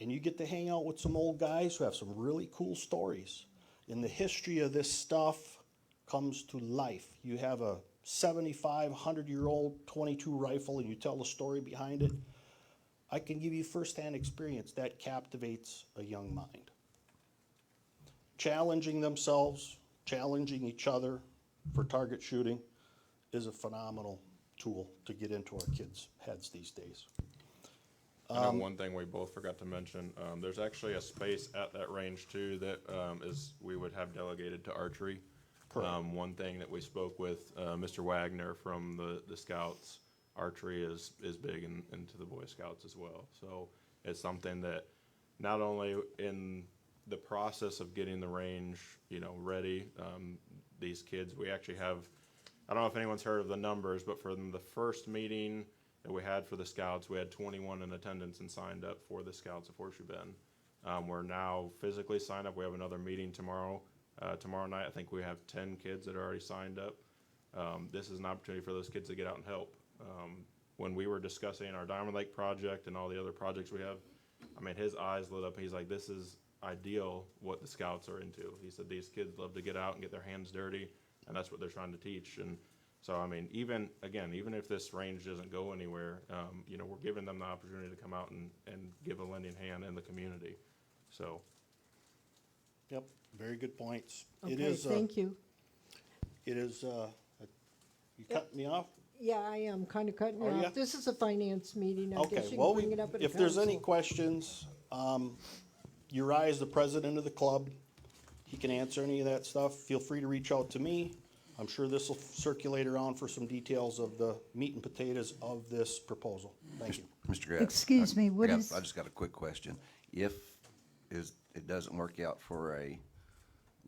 And you get to hang out with some old guys who have some really cool stories. And the history of this stuff comes to life. You have a 75, 100-year-old 22 rifle and you tell the story behind it. I can give you firsthand experience that captivates a young mind. Challenging themselves, challenging each other for target shooting is a phenomenal tool to get into our kids' heads these days. I know one thing we both forgot to mention, there's actually a space at that range too that we would have delegated to archery. One thing that we spoke with Mr. Wagner from the Scouts, archery is big into the Boy Scouts as well. So it's something that not only in the process of getting the range, ready, these kids, we actually have, I don't know if anyone's heard of the numbers, but from the first meeting that we had for the Scouts, we had 21 in attendance and signed up for the Scouts of Horseshoe Bend. We're now physically signed up. We have another meeting tomorrow. Tomorrow night, I think we have 10 kids that are already signed up. This is an opportunity for those kids to get out and help. When we were discussing our Diamond Lake project and all the other projects we have, I mean, his eyes lit up. He's like, this is ideal what the Scouts are into. He said these kids love to get out and get their hands dirty, and that's what they're trying to teach. And so, I mean, even if this range doesn't go anywhere, we're giving them the opportunity to come out and give a lending hand in the community. So. Yep, very good points. Okay, thank you. It is, you cut me off? Yeah, I am kind of cutting you Are ya? off. This is a finance meeting. I Okay, guess you well, can bring it up at a if there's any council. questions, Uriah is the president of the club. He can answer any of that stuff. Feel free to reach out to me. I'm sure this will circulate around for some details of the meat and potatoes of this proposal. Thank you. Mr. Graff. Excuse me, what is- I just got a quick question. If it doesn't work out for a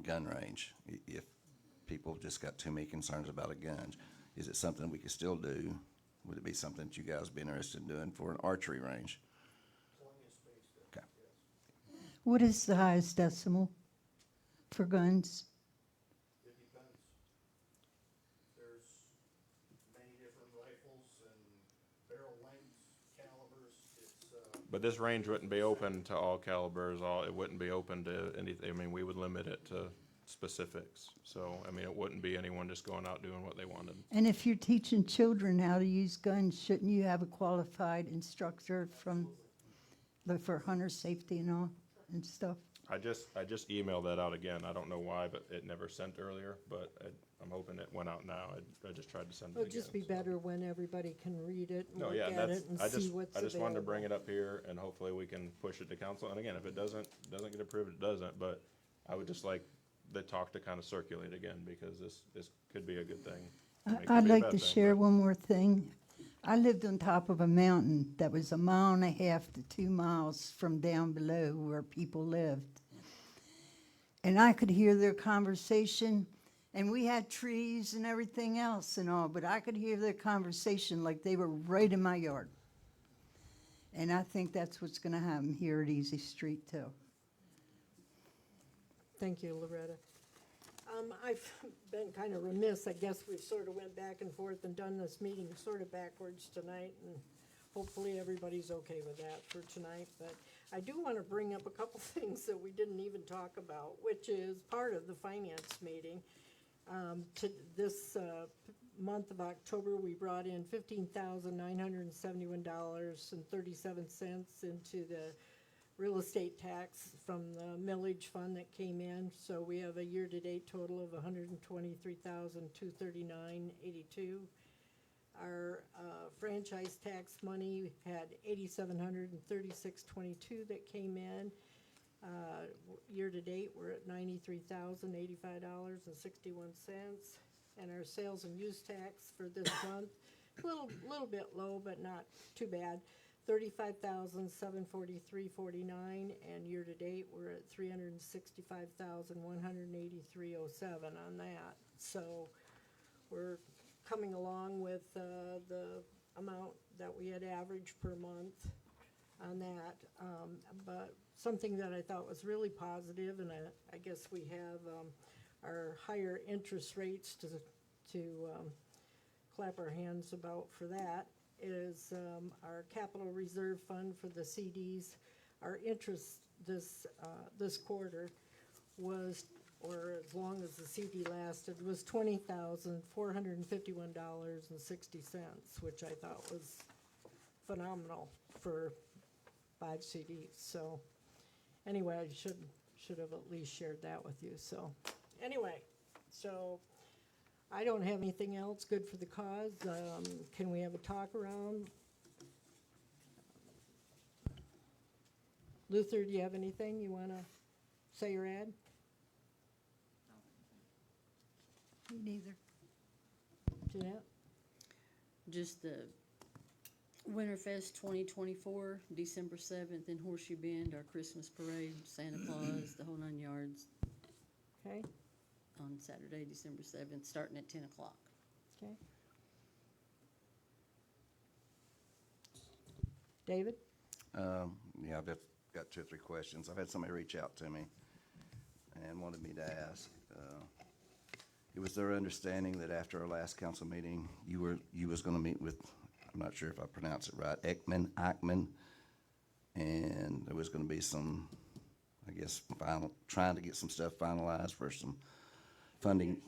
gun range, if people just got too many concerns about a gun, is it something we could still do? Would it be something that you guys would be interested in doing for an archery range? Okay. What is the highest decimal for guns? It depends. There's many different rifles and barrel lengths, calibers. But this range wouldn't be open to all calibers, it wouldn't be open to anything. I mean, we would limit it to specifics. So, I mean, it wouldn't be anyone just going out doing what they wanted. And if you're teaching children how to use guns, shouldn't you have a qualified instructor for hunter safety and all and stuff? I just emailed that out again. I don't know why, but it never sent earlier, but I'm hoping it went out now. I just tried to send it It'll again. just be so. better when everybody can read it and No, look yeah, at that's, it and I see just, what's I just wanted to bring available. it up here and hopefully we can push it to council. And again, if it doesn't get approved, it doesn't, but I would just like the talk to kind of circulate again because this could be a good thing. I mean, it could I'd be a like bad to thing, share but- one more thing. I lived on top of a mountain that was 1.5 miles to 2 miles from down below where people lived. And I could hear their conversation, and we had trees and everything else and all, but I could hear their conversation like they were right in my yard. And I think that's what's gonna happen here at Easy Street too. Thank you, Loretta. I've been kind of remiss. I guess we've sort of went back and forth and done this meeting sort of backwards tonight, and hopefully everybody's okay with that for tonight. But I do want to bring up a couple things that we didn't even talk about, which is part of the finance meeting. To this month of October, we brought in $15,971.37 into the real estate tax from the millage fund that came in. So we have a year-to-date total of $123,239.82. Our franchise tax money had $8,736.22 that came in. Year-to-date, we're at $93,085.61. And our sales and use tax for this month, a little bit low, but not too bad. $35,743.49, and year-to-date, we're at $365,183.07 on that. So we're coming along with the amount that we had averaged per month on that. But something that I thought was really positive, and I guess we have our higher interest rates to clap our hands about for that, is our capital reserve fund for the CDs. Our interest this quarter was, or as long as the CD lasted, was $20,451.60, which I thought was phenomenal for 5 CDs. So anyway, I should have at least shared that with you. So anyway, so I don't have anything else. Good for the cause. Can we have a talk around? Luther, do you have anything you want to say or add? Me neither. Jeanette? Just the Winterfest 2024, December 7th in Horseshoe Bend, our Christmas parade, Santa Claus, the whole 9 yards, Okay, on Saturday, December 7th, starting at 10 o'clock. okay. David? Yeah, I've got 2 or 3 questions. I've had somebody reach out to me and wanted me to ask. It was their understanding that after our last council meeting, you was gonna meet with, I'm not sure if I pronounced it right, Eichmann, and there was gonna be some, I guess, trying to get some stuff finalized for some funding.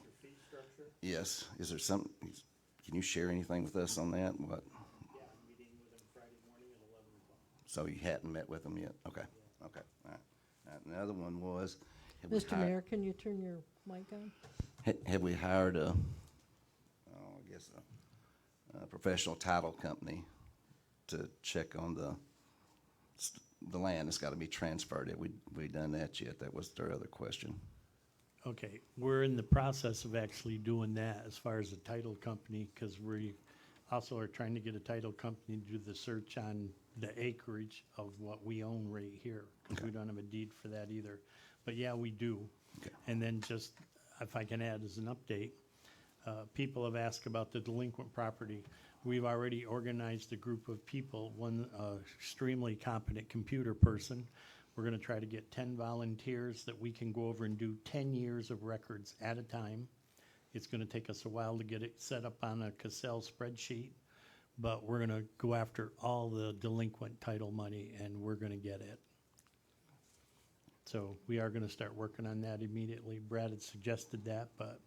Yes, is there some, can you share anything with us on that? What? Yeah, I'm meeting with them Friday morning at 11 o'clock. So you hadn't met with them yet? Okay, okay, all right. Another one was, Mr. Mayor, can you turn your mic on? have we hired a professional title company to check on the land that's gotta be transferred? Have we done that yet? That was their other question. Okay, we're in the process of actually doing that as far as the title company, because we also are trying to get a title company to do the search on the acreage of what we own right here, because we don't have a deed for that either. But yeah, we do. Okay. And then just, if I can add as an update, people have asked about the delinquent property. We've already organized a group of people, one extremely competent computer person. We're gonna try to get 10 volunteers that we can go over and do 10 years of records at a time. It's gonna take us a while to get it set up on a Cassell spreadsheet, but we're gonna go after all the delinquent title money and we're gonna get it. So we are gonna start working on that immediately. Brad had suggested that, but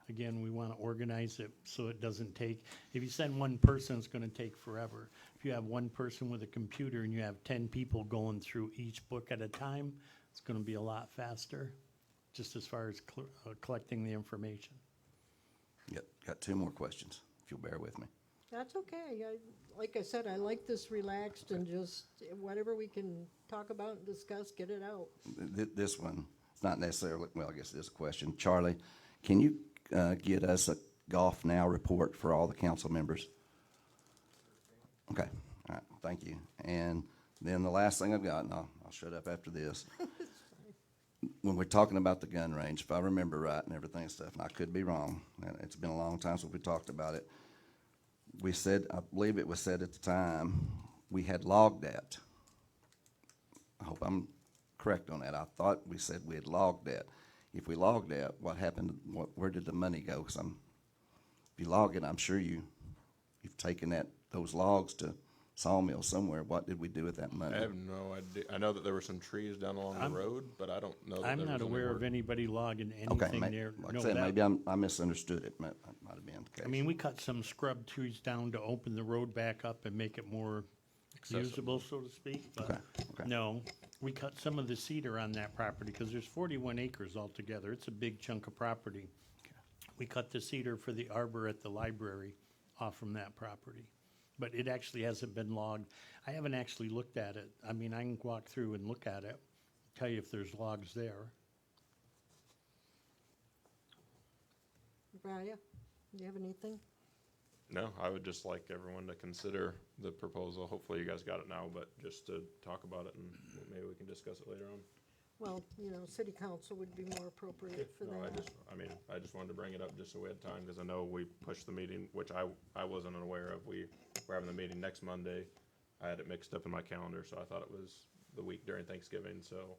Again, we want to organize it so it doesn't take, if you send one person, it's going to take forever. If you have one person with a computer and you have 10 people going through each book at a time, it's going to be a lot faster, just as far as collecting the information. Got two more questions, if you'll bear with me. That's okay. Like I said, I like this relaxed and just whatever we can talk about and discuss, get it out. This one, it's not necessarily, well, I guess it is a question. Charlie, can you get us a Golf Now report for all the council members? Okay, all right, thank you. And then the last thing I've got, and I'll shut up after this. When we're talking about the gun range, if I remember right and everything and stuff, and I could be wrong, and it's been a long time since we talked about it, we said, I believe it was said at the time, we had logged that. I hope I'm correct on that. I thought we said we had logged that. If we logged that, what happened, where did the money go? 'Cause if you log it, I'm sure you've taken those logs to Sawmill somewhere. What did we do with that money? I have no idea. I know that there were some trees down along the road, but I don't know that I'm there not was any aware of work. anybody logging Okay, anything there. like No, I said, that- maybe I misunderstood it. Might have been the case. I mean, we cut some scrub trees down to open the road back up and make it more usable, so to speak, but Okay. no. We cut some of the cedar on that property, because there's 41 acres altogether. It's a big chunk of property. We cut the cedar for the arbor at the library off from that property. But it actually hasn't been logged. I haven't actually looked at it. I mean, I can walk through and look at it, tell you if there's logs there. Brian, do you have anything? No, I would just like everyone to consider the proposal. Hopefully you guys got it now, but just to talk about it and maybe we can discuss it later on. Well, city council would be more appropriate for No, that. I just wanted to bring it up just so we had time, because I know we pushed the meeting, which I wasn't aware of. We're having the meeting next Monday. I had it mixed up in my calendar, so I thought it was the week during Thanksgiving, so,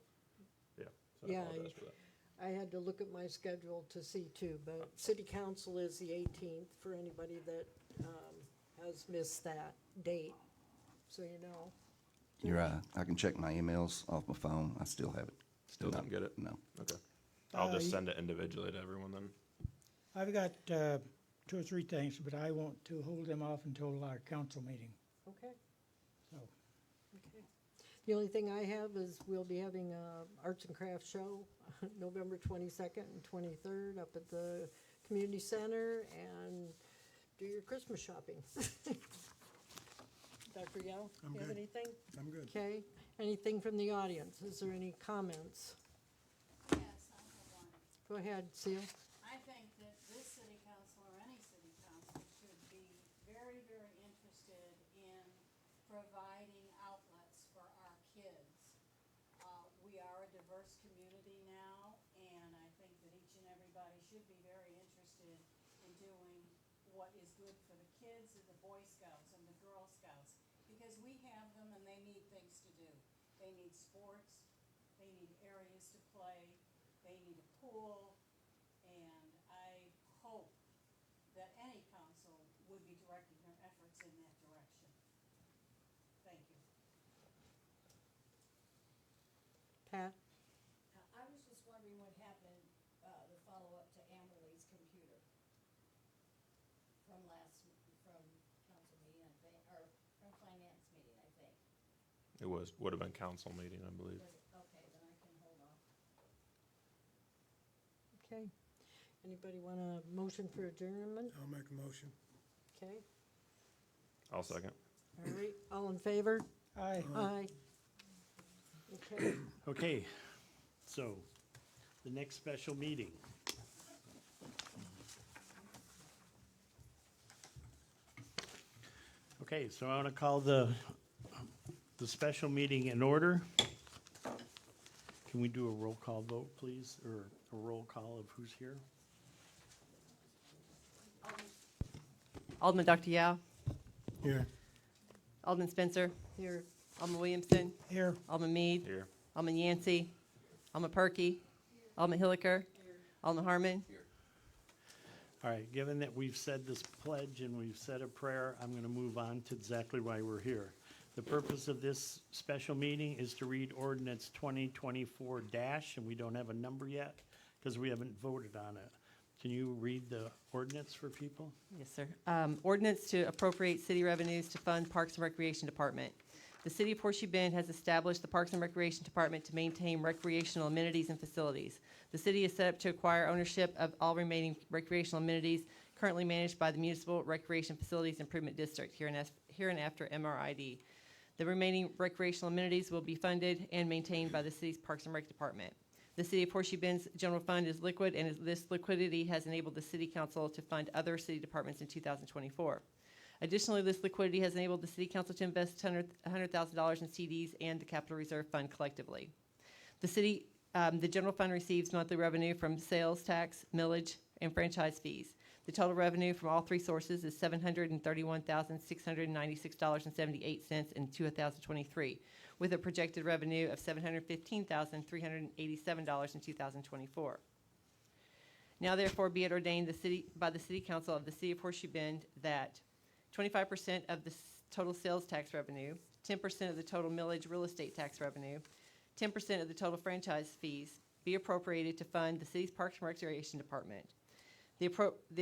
yeah. So I Yeah, apologize for that. I had to look at my schedule to see too, but city council is the 18th for anybody that has missed that date, so you know. You're right. I can check my emails off my phone. I still have it. Still didn't get it? No. Okay. I'll just send it individually to everyone then. I've got, 2 or 3 things, but I want to hold them off until our council meeting, Okay. so. Okay. The only thing I have is we'll be having a arts and crafts show November 22nd and 23rd up at the community center, and do your Christmas shopping. Dr. Yao, I'm you have good. anything? I'm good. Okay. Anything from the audience? Is there any comments? Yes, I have one. Go ahead, Seal. I think that this city council or any city council should be very, very interested in providing outlets for our kids. We are a diverse community now, and I think that each and everybody should be very interested in doing what is good for the kids and the Boy Scouts and the Girl Scouts, because we have them and they need things to do. They need sports, they need areas to play, they need a pool, and I hope that any council would be directing their efforts in that direction. Thank you. Pat? I was just wondering what happened, the follow-up to Amberly's computer from council meeting, I think, or from finance meeting, I think. It would have been council meeting, I believe. Okay, then I can hold off. Okay. Anybody want a motion for adjournment? I'll make a motion. Okay. I'll second. All right. All in favor? Aye. Aye. Okay. Okay, so the next special meeting. Okay, so I want to call the special meeting in order. Can we do a roll call vote, please, or a roll call of who's here? Alderman Dr. Yao, Here. Alderman Spencer, Here. Alderman Williamson, Here, Alderman Mead, Here. Alderman Yancey, Alderman Perky, Alderman Hilliker, Alderman Harmon. All right, given that we've said this pledge and we've said a prayer, I'm going to move on to exactly why we're here. The purpose of this special meeting is to read ordinance 2024 and we don't have a number yet because we haven't voted on it. Can you read the ordinance for people? Yes, sir. Ordinance to appropriate city revenues to fund Parks and Recreation Department. The city of Horseshoe Bend has established the Parks and Recreation Department to maintain recreational amenities and facilities. The city is set up to acquire ownership of all remaining recreational amenities currently managed by the Municipal Recreation Facilities Improvement District, hereinafter MRID. The remaining recreational amenities will be funded and maintained by the city's Parks and Rec Department. The City of Horseshoe Bend's general fund is liquid, and this liquidity has enabled the city council to fund other city departments in 2024. Additionally, this liquidity has enabled the city council to invest $100,000 in CDs and the capital reserve fund collectively. The general fund receives monthly revenue from sales tax, millage, and franchise fees. The total revenue from all three sources is $731,696.78 in 2023, with a projected revenue of $715,387 in 2024. Now therefore be it ordained by the City Council of the City of Horseshoe Bend that 25% of the total sales tax revenue, 10% of the total millage real estate tax revenue, 10% of the total franchise fees be appropriated to fund the city's Parks and Recreation Department. The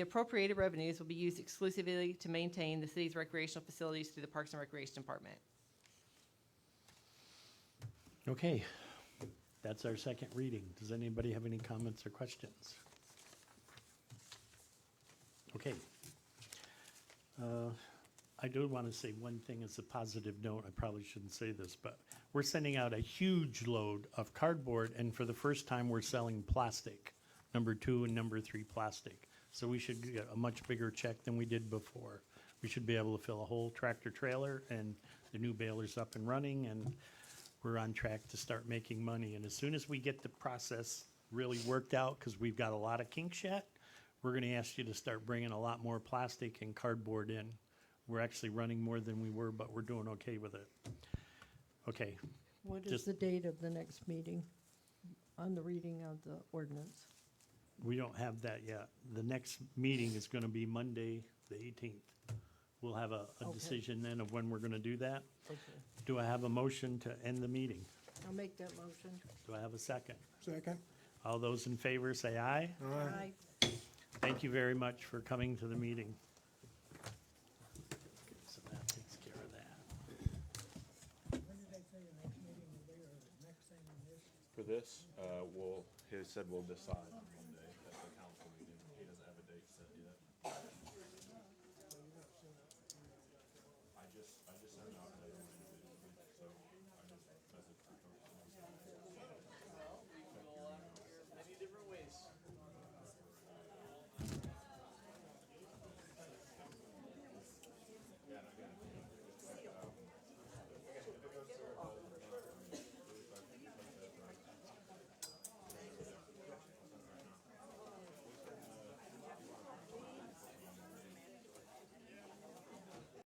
appropriated revenues will be used exclusively to maintain the city's recreational facilities through the Parks and Recreation Department. Okay, that's our second reading. Does anybody have any comments or questions? Okay. I do want to say one thing as a positive note. I probably shouldn't say this, but we're sending out a huge load of cardboard, and for the first time, we're selling plastic, number 2 and number 3 plastic. So we should get a much bigger check than we did before. We should be able to fill a whole tractor trailer, and the new baler's up and running, and we're on track to start making money. And as soon as we get the process really worked out, because we've got a lot of kinks yet, we're going to ask you to start bringing a lot more plastic and cardboard in. We're actually running more than we were, but we're doing okay with it. Okay, What is Just- the date of the next meeting on the reading of the ordinance? we don't have that yet. The next meeting is going to be Monday, the 18th. We'll have a Okay. decision then of when we're going to do that. Okay, Do I have a motion to end the meeting? I'll make that motion. Do I have a second? Second? All those in favor say aye. Aye. Thank you very much for coming to the meeting. So that takes care of that. For this, he said we'll decide Monday at the council meeting. He doesn't have a date set yet. I just sent out